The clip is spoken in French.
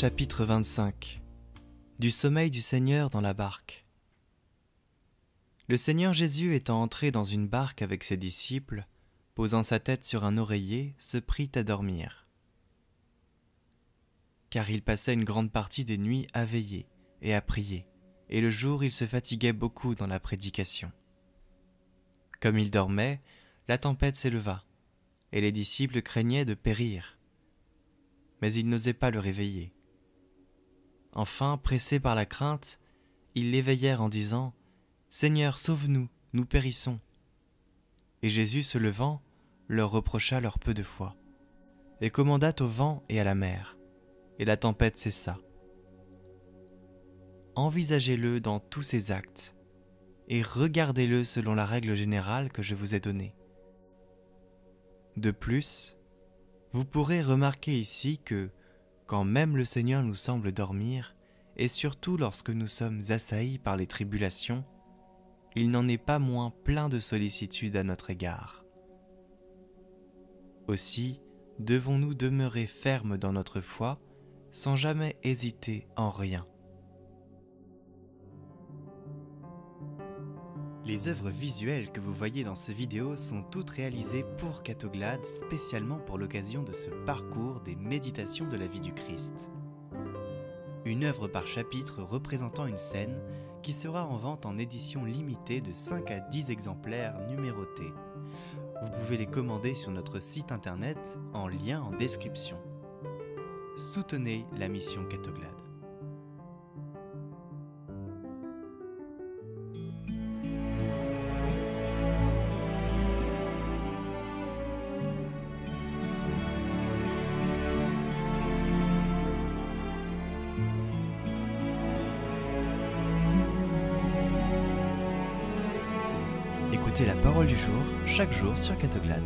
Chapitre 25. Du sommeil du Seigneur dans la barque. Le Seigneur Jésus étant entré dans une barque avec ses disciples, posant sa tête sur un oreiller, se prit à dormir. Car il passait une grande partie des nuits à veiller et à prier, et le jour il se fatiguait beaucoup dans la prédication. Comme il dormait, la tempête s'éleva, et les disciples craignaient de périr. Mais ils n'osaient pas le réveiller. Enfin, pressés par la crainte, ils l'éveillèrent en disant « Seigneur, sauve-nous, nous périssons !» Et Jésus, se levant, leur reprocha leur peu de foi, et commanda au vent et à la mer, et la tempête cessa. Envisagez-le dans tous ses actes, et regardez-le selon la règle générale que je vous ai donnée. De plus, vous pourrez remarquer ici que, quand même le Seigneur nous semble dormir, et surtout lorsque nous sommes assaillis par les tribulations, il n'en est pas moins plein de sollicitude à notre égard. Aussi, devons-nous demeurer fermes dans notre foi, sans jamais hésiter en rien. Les œuvres visuelles que vous voyez dans ces vidéos sont toutes réalisées pour Catoglade, spécialement pour l'occasion de ce parcours des méditations de la vie du Christ. Une œuvre par chapitre représentant une scène qui sera en vente en édition limitée de 5 à 10 exemplaires numérotés. Vous pouvez les commander sur notre site internet en lien en description. Soutenez la mission Catoglade. Écoutez la parole du jour, chaque jour sur Catoglade.